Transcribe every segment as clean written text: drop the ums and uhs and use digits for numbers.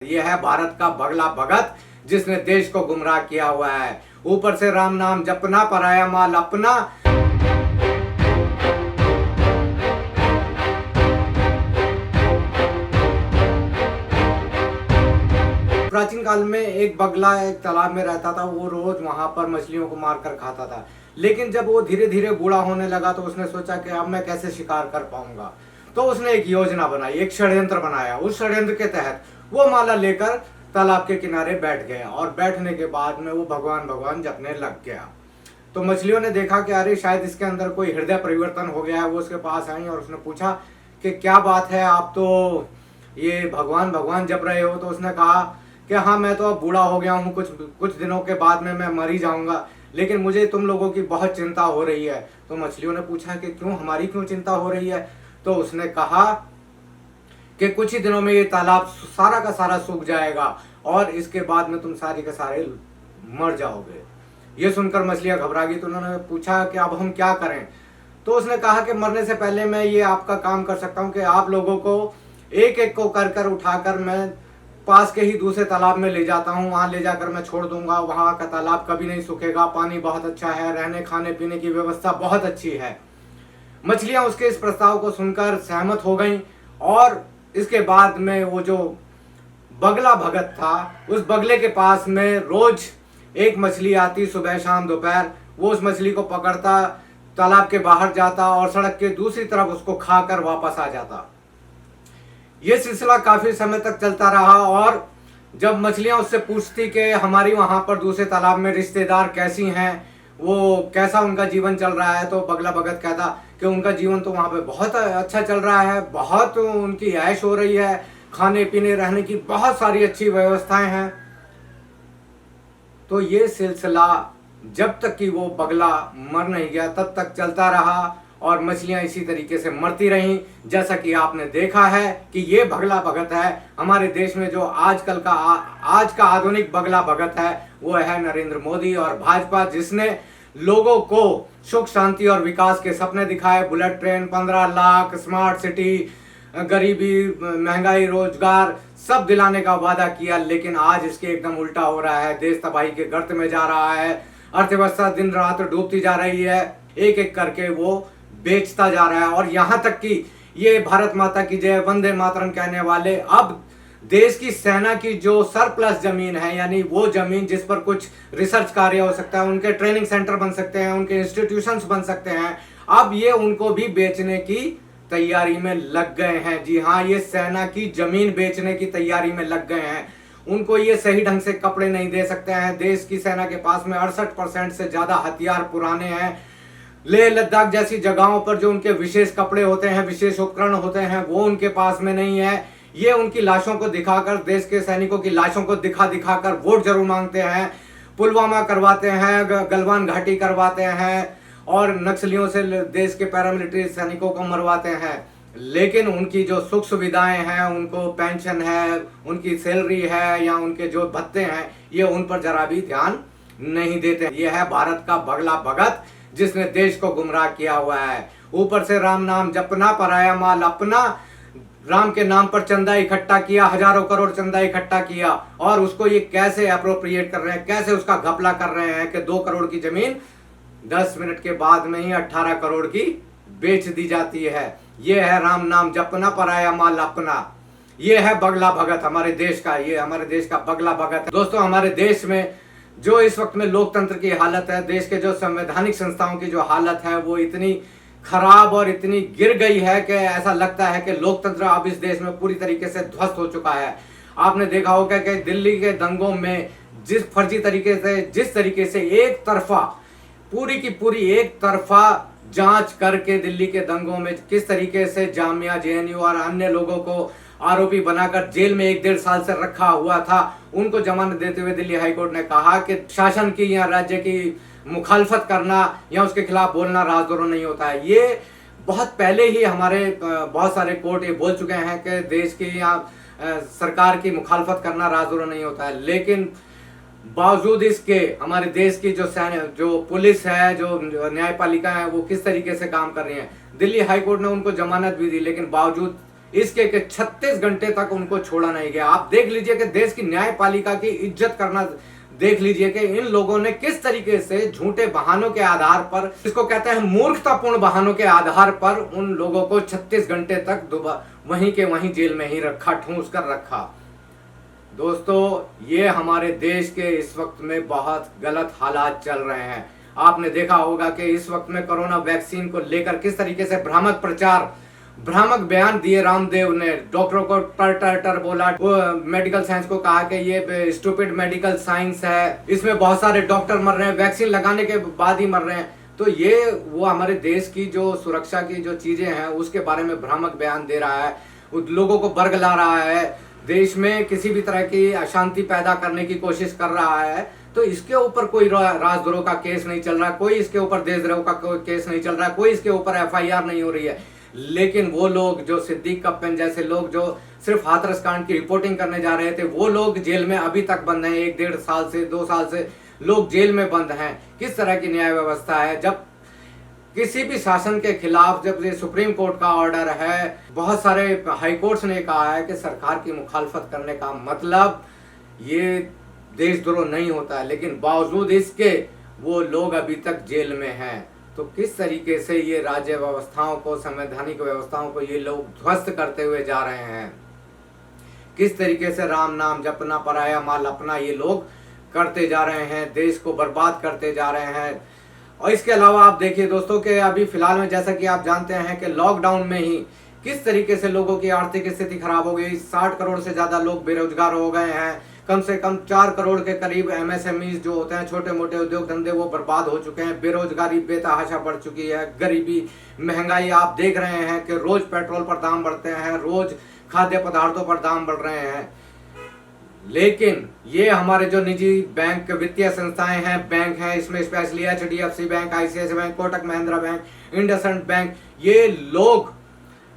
ये है भारत का बगला भगत जिसने देश को गुमराह किया हुआ है। ऊपर से राम नाम जपना, पराया माल अपना। प्राचीन काल में एक बगला एक तालाब में रहता था। वो रोज वहां पर मछलियों को मार कर खाता था। लेकिन जब वो धीरे धीरे बूढ़ा होने लगा तो उसने सोचा कि अब मैं कैसे शिकार कर पाऊंगा। तो उसने एक योजना बनाई, एक षड्यंत्र बनाया। उस षड्यंत्र के तहत वो माला लेकर तालाब के किनारे बैठ गया और बैठने के बाद में वो भगवान भगवान जपने लग गया। तो मछलियों ने देखा कि अरे शायद इसके अंदर कोई हृदय परिवर्तन हो गया है। वो उसके पास आई और उसने पूछा कि क्या बात है, आप तो ये भगवान भगवान जप रहे हो। तो उसने कहा कि हाँ, मैं तो अब बूढ़ा हो गया हूँ, कुछ दिनों के बाद में मैं मर ही जाऊंगा, लेकिन मुझे तुम लोगों की बहुत चिंता हो रही है। तो मछलियों ने पूछा कि क्यों, हमारी क्यों चिंता हो रही है। तो उसने कहा कि कुछ ही दिनों में ये तालाब सारा का सारा सूख जाएगा और इसके बाद में तुम सारे के सारे मर जाओगे। ये सुनकर मछलियां घबरा गई। तो उन्होंने पूछा कि अब हम क्या करें। तो उसने कहा कि मरने से पहले मैं ये आपका काम कर सकता हूँ कि आप लोगों को एक एक को कर कर उठाकर मैं पास के ही दूसरे तालाब में ले जाता हूँ। वहां ले जाकर मैं छोड़ दूंगा। वहां का तालाब कभी नहीं सूखेगा, पानी बहुत अच्छा है, रहने खाने पीने की व्यवस्था बहुत अच्छी है। मछलियां उसके इस प्रस्ताव को सुनकर सहमत हो गईं और इसके बाद में वो जो बगला भगत था, उस बगले के पास में रोज एक मछली आती, सुबह शाम दोपहर। वो उस मछली को पकड़ता, तालाब के बाहर जाता और सड़क के दूसरी तरफ उसको खाकर वापस आ जाता। ये सिलसिला काफी समय तक चलता रहा और जब मछलियां उससे पूछती कि हमारी वहां पर दूसरे तालाब में रिश्तेदार कैसी हैं, वो कैसा उनका जीवन चल रहा है, तो बगला भगत कहता कि उनका जीवन तो वहां पे बहुत अच्छा चल रहा है, बहुत उनकी ऐश हो रही है, खाने पीने रहने की बहुत सारी अच्छी व्यवस्थाएं हैं। तो ये सिलसिला जब तक कि वो बगला मर नहीं गया तब तक चलता रहा और मछलियां इसी तरीके से मरती रहीं। जैसा कि आपने देखा है कि ये बगला भगत है हमारे देश में। जो आज का आधुनिक बगला भगत है वो है नरेंद्र मोदी और भाजपा, जिसने लोगों को सुख शांति और विकास के सपने दिखाए। Bullet train, 15 lakh, smart city, गरीबी, महंगाई, रोजगार सब दिलाने का वादा किया, लेकिन आज इसके एकदम उल्टा हो रहा है। देश तबाही के गर्त में जा रहा है, अर्थव्यवस्था दिन रात डूबती जा रही है, एक एक करके वो बेचता जा रहा है। और यहां तक कि ये भारत माता की जय, वंदे मातरम कहने वाले अब देश की सेना की जो सरप्लस जमीन है, यानी वो जमीन जिस पर कुछ रिसर्च कार्य हो सकता है, उनके ट्रेनिंग सेंटर बन सकते हैं, उनके इंस्टीट्यूशंस बन सकते हैं, अब ये उनको भी बेचने की तैयारी में लग गए हैं। जी हाँ, ये सेना की जमीन बेचने की तैयारी में लग गए हैं। उनको ये सही ढंग से कपड़े नहीं दे सकते हैं। देश की सेना के पास में 68% से ज्यादा हथियार पुराने हैं। लेह लद्दाख जैसी जगहों पर जो उनके विशेष कपड़े होते हैं, विशेष उपकरण होते हैं, वो उनके पास में नहीं है। ये उनकी लाशों को दिखाकर, देश के सैनिकों की लाशों को दिखा दिखाकर वोट जरूर मांगते हैं। पुलवामा करवाते हैं, गलवान घाटी करवाते हैं और नक्सलियों से देश के पैरामिलिट्री सैनिकों को मरवाते हैं। लेकिन उनकी जो सुख सुविधाएं हैं, उनको पेंशन है, उनकी सैलरी है या उनके जो भत्ते हैं, ये उन पर जरा भी ध्यान नहीं देते। ये है भारत का बगला भगत जिसने देश को गुमराह किया हुआ है। ऊपर से राम नाम जपना, पराया माल अपना। राम के नाम पर चंदा इकट्ठा किया, हजारों करोड़ चंदा इकट्ठा किया और उसको ये कैसे अप्रोप्रिएट कर रहे हैं, कैसे उसका घपला कर रहे हैं कि 2 करोड़ की जमीन 10 मिनट के बाद में ही 18 करोड़ की बेच दी जाती है। ये है राम नाम जपना, पराया माल अपना। ये है बगला भगत हमारे देश का, ये हमारे देश का बगला भगत है। दोस्तों, हमारे देश में जो इस वक्त में लोकतंत्र की हालत है, देश के जो संवैधानिक संस्थाओं की जो हालत है, वो इतनी खराब और इतनी गिर गई है कि ऐसा लगता है कि लोकतंत्र अब इस देश में पूरी तरीके से ध्वस्त हो चुका है। आपने देखा होगा कि दिल्ली के दंगों में जिस फर्जी तरीके से, जिस तरीके से एक तरफा, पूरी की पूरी एक तरफा जांच करके दिल्ली के दंगों में किस तरीके से जामिया, जेएनयू और अन्य लोगों को आरोपी बनाकर जेल में 1-1.5 साल से रखा हुआ था, उनको जमानत देते हुए दिल्ली हाईकोर्ट ने कहा कि शासन की या राज्य की मुखालफत करना या उसके खिलाफ बोलना राजद्रोह नहीं होता है। ये बहुत पहले ही हमारे बहुत सारे कोर्ट ये बोल चुके हैं कि देश की या सरकार की मुखालफत करना राजद्रोह नहीं होता है। लेकिन बावजूद इसके हमारे देश की जो पुलिस है, जो न्यायपालिका है, वो किस तरीके से काम कर रही है। दिल्ली हाईकोर्ट ने उनको जमानत भी दी, लेकिन बावजूद इसके के 36 घंटे तक उनको छोड़ा नहीं गया। आप देख लीजिए कि देश की न्यायपालिका की इज्जत करना, देख लीजिए कि इन लोगों ने किस तरीके से झूठे बहानों के आधार पर, इसको कहते हैं मूर्खतापूर्ण बहानों के आधार पर, उन लोगों को 36 घंटे तक वहीं के वहीं जेल में ही रखा, ठूंस कर रखा। दोस्तों, ये हमारे देश के इस वक्त में बहुत गलत हालात चल रहे हैं। आपने देखा होगा कि इस वक्त में कोरोना वैक्सीन को लेकर किस तरीके से भ्रामक प्रचार, भ्रामक बयान दिए रामदेव ने, डॉक्टरों को टर बोला, वो मेडिकल साइंस को कहा कि ये स्टूपिड मेडिकल साइंस है, इसमें बहुत सारे डॉक्टर मर रहे हैं, वैक्सीन लगाने के बाद ही मर रहे हैं। तो ये वो हमारे देश की जो सुरक्षा की जो चीजें हैं उसके बारे में भ्रामक बयान दे रहा है, लोगों को बरगला रहा है, देश में किसी भी तरह की अशांति पैदा करने की कोशिश कर रहा है। तो इसके ऊपर कोई राजद्रोह का केस नहीं चल रहा, कोई इसके ऊपर देशद्रोह का कोई केस नहीं चल रहा, कोई इसके ऊपर FIR नहीं हो रही है। लेकिन वो लोग जो सिद्दीक कप्पन जैसे लोग जो सिर्फ हाथरस कांड की रिपोर्टिंग करने जा रहे थे, वो लोग जेल में अभी तक बंद हैं। 1-1.5 साल से 2 साल से लोग जेल में बंद हैं। किस तरह की न्याय व्यवस्था है? जब किसी भी शासन के खिलाफ, जब ये सुप्रीम कोर्ट का ऑर्डर है, बहुत सारे हाई कोर्ट्स ने कहा है कि सरकार की मुखालफत करने का मतलब ये देशद्रोह नहीं होता है, लेकिन बावजूद इसके वो लोग अभी तक जेल में हैं। तो किस तरीके से ये राज्य व्यवस्थाओं को, संवैधानिक व्यवस्थाओं को ये लोग ध्वस्त करते हुए जा रहे हैं, किस तरीके से राम नाम जपना, पराया माल अपना ये लोग करते जा रहे हैं, देश को बर्बाद करते जा रहे हैं। और इसके अलावा आप देखिए दोस्तों कि अभी फिलहाल में जैसा कि आप जानते हैं कि लॉकडाउन में ही किस तरीके से लोगों की आर्थिक स्थिति खराब हो गई। 60 करोड़ से ज्यादा लोग बेरोजगार हो गए हैं। कम से कम 4 करोड़ के करीब MSMEs जो होते हैं, छोटे मोटे उद्योग धंधे, वो बर्बाद हो चुके हैं। बेरोजगारी बेतहाशा बढ़ चुकी है, गरीबी, महंगाई आप देख रहे हैं कि रोज पेट्रोल पर दाम बढ़ते हैं, रोज खाद्य पदार्थों पर दाम बढ़ रहे हैं। लेकिन ये हमारे जो निजी बैंक, वित्तीय संस्थाएं हैं, बैंक हैं, इसमें specially HDFC bank, ICICI bank, Kotak Mahindra bank, IndusInd bank, ये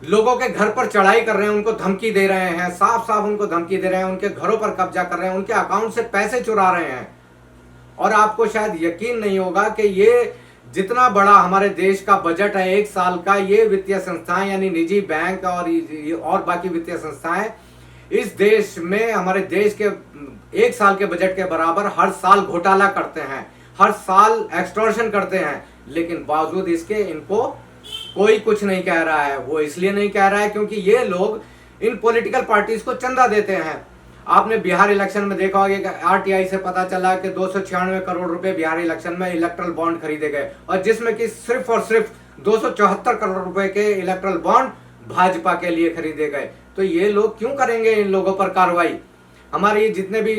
लोगों के घर पर चढ़ाई कर रहे हैं, उनको धमकी दे रहे हैं, साफ साफ उनको धमकी दे रहे हैं, उनके घरों पर कब्जा कर रहे हैं, उनके अकाउंट से पैसे चुरा रहे हैं। और आपको शायद यकीन नहीं होगा कि ये जितना बड़ा हमारे देश का बजट है 1 साल का, ये वित्तीय संस्थाएं यानी निजी बैंक और बाकी वित्तीय संस्थाएं इस देश में, हमारे देश के 1 साल के बजट के बराबर हर साल घोटाला करते हैं, हर साल एक्सटॉर्शन करते हैं। लेकिन बावजूद इसके इनको कोई कुछ नहीं कह रहा है। वो इसलिए नहीं कह रहा है क्योंकि ये लोग इन पॉलिटिकल पार्टीज को चंदा देते हैं। आपने बिहार इलेक्शन में देखा होगा कि RTI से पता चला कि 296 करोड़ रुपए बिहार इलेक्शन में इलेक्ट्रल बॉन्ड खरीदे गए, और जिसमें कि सिर्फ और सिर्फ 274 करोड़ रुपए के इलेक्ट्रल बॉन्ड भाजपा के लिए खरीदे गए। तो ये लोग क्यों करेंगे इन लोगों पर कार्रवाई? हमारी जितने भी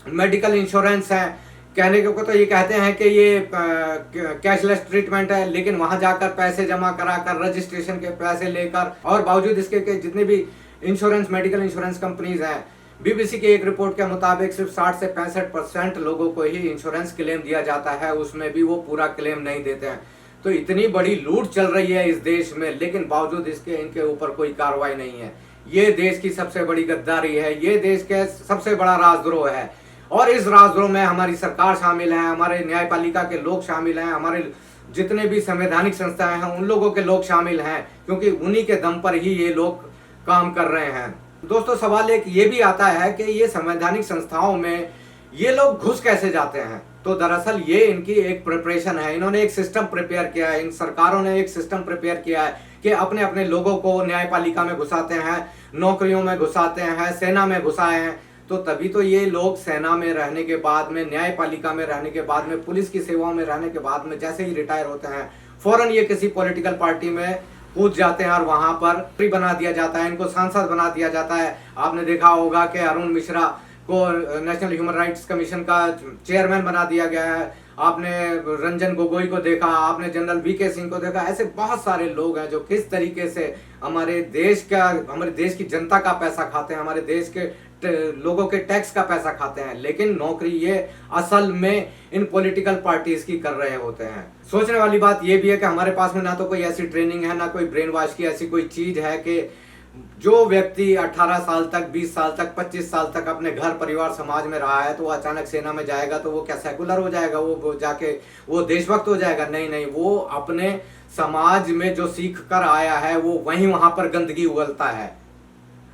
मेडिकल इंश्योरेंस हैं, कहने को तो ये कहते हैं कि ये कैशलेस ट्रीटमेंट है, लेकिन वहां जाकर पैसे जमा कराकर, रजिस्ट्रेशन के पैसे लेकर, और बावजूद इसके के जितने भी इंश्योरेंस, मेडिकल इंश्योरेंस कंपनीज हैं, BBC की एक रिपोर्ट के मुताबिक सिर्फ 60 से 65% लोगों को ही इंश्योरेंस क्लेम दिया जाता है, उसमें भी वो पूरा क्लेम नहीं देते हैं। तो इतनी बड़ी लूट चल रही है इस देश में, लेकिन बावजूद इसके इनके ऊपर कोई कार्रवाई नहीं है। ये देश की सबसे बड़ी गद्दारी है, ये देश के सबसे बड़ा राजद्रोह है। और इस राजद्रोह में हमारी सरकार शामिल है, हमारे न्यायपालिका के लोग शामिल हैं, हमारे जितने भी संवैधानिक संस्थाएं हैं उन लोगों के लोग शामिल हैं, क्योंकि उन्हीं के दम पर ही ये लोग काम कर रहे हैं। दोस्तों, सवाल एक ये भी आता है कि ये संवैधानिक संस्थाओं में ये लोग घुस कैसे जाते हैं? तो दरअसल ये इनकी एक प्रिपरेशन है। इन्होंने एक सिस्टम प्रिपेयर किया है, इन सरकारों ने एक सिस्टम प्रिपेयर किया है कि अपने अपने लोगों को न्यायपालिका में घुसाते हैं, नौकरियों में घुसाते हैं, सेना में घुसाए हैं। तो तभी तो ये लोग सेना में रहने के बाद में, न्यायपालिका में रहने के बाद में, पुलिस की सेवाओं में रहने के बाद में जैसे ही रिटायर होते हैं, फौरन ये किसी पॉलिटिकल पार्टी में कूद जाते हैं और वहां पर फ्री बना दिया जाता है, इनको सांसद बना दिया जाता है। आपने देखा होगा कि अरुण मिश्रा को नेशनल ह्यूमन राइट्स कमीशन का चेयरमैन बना दिया गया है, आपने रंजन गोगोई को देखा, आपने जनरल VK सिंह को देखा। ऐसे बहुत सारे लोग हैं जो किस तरीके से हमारे देश की जनता का पैसा खाते हैं, हमारे देश के लोगों के टैक्स का पैसा खाते हैं, लेकिन नौकरी ये असल में इन पॉलिटिकल पार्टीज की कर रहे होते हैं। सोचने वाली बात ये भी है कि हमारे पास में ना तो कोई ऐसी ट्रेनिंग है, ना कोई ब्रेन वॉश की ऐसी कोई चीज है कि जो व्यक्ति 18 साल तक, 20 साल तक, 25 साल तक अपने घर परिवार समाज में रहा है, तो वो अचानक सेना में जाएगा तो वो क्या सेकुलर हो जाएगा, वो जाके वो देशभक्त हो जाएगा? नहीं नहीं, वो अपने समाज में जो सीख कर आया है वो वहीं वहां पर गंदगी उगलता है।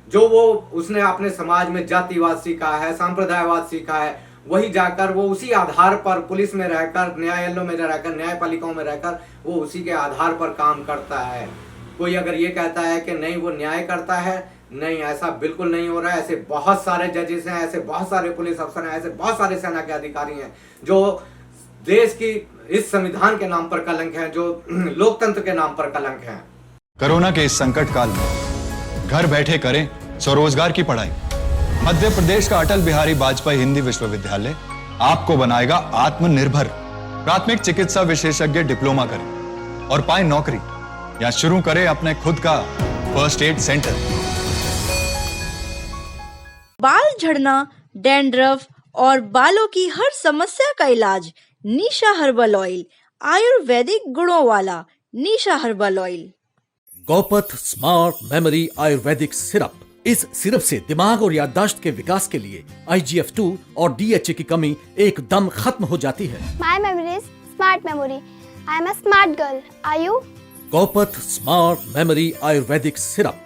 जो वो उसने अपने समाज में जातिवाद सीखा है, सांप्रदायवाद सीखा है, वही जाकर वो उसी आधार पर पुलिस में रहकर, न्यायालयों में रहकर, न्यायपालिकाओं में रहकर वो उसी के आधार पर काम करता है। कोई अगर ये कहता है कि नहीं वो न्याय करता है, नहीं, ऐसा बिल्कुल नहीं हो रहा है। ऐसे बहुत सारे जजेस हैं, ऐसे बहुत सारे पुलिस अफसर हैं, ऐसे बहुत सारे सेना के अधिकारी हैं जो देश की इस संविधान के नाम पर कलंक हैं, जो लोकतंत्र के नाम पर कलंक हैं। कोरोना के इस संकट काल में घर बैठे करें स्वरोजगार की पढ़ाई। मध्य प्रदेश का अटल बिहारी वाजपेयी हिंदी विश्वविद्यालय आपको बनाएगा आत्मनिर्भर। प्राथमिक चिकित्सा विशेषज्ञ डिप्लोमा करें और पाएं नौकरी, या शुरू करें अपने खुद का फर्स्ट एड सेंटर। बाल झड़ना, डैंड्रफ और बालों की हर समस्या का इलाज निशा हर्बल ऑयल, आयुर्वेदिक गुणों वाला Nisha herbal oil. Gaupath smart memory आयुर्वेदिक सिरप। इस सिरप से दिमाग और याददाश्त के विकास के लिए IGF-2 और DHA की कमी एकदम खत्म हो जाती है। My memory is smart memory. I am a smart girl. Are you? Gaupath smart memory आयुर्वेदिक सिरप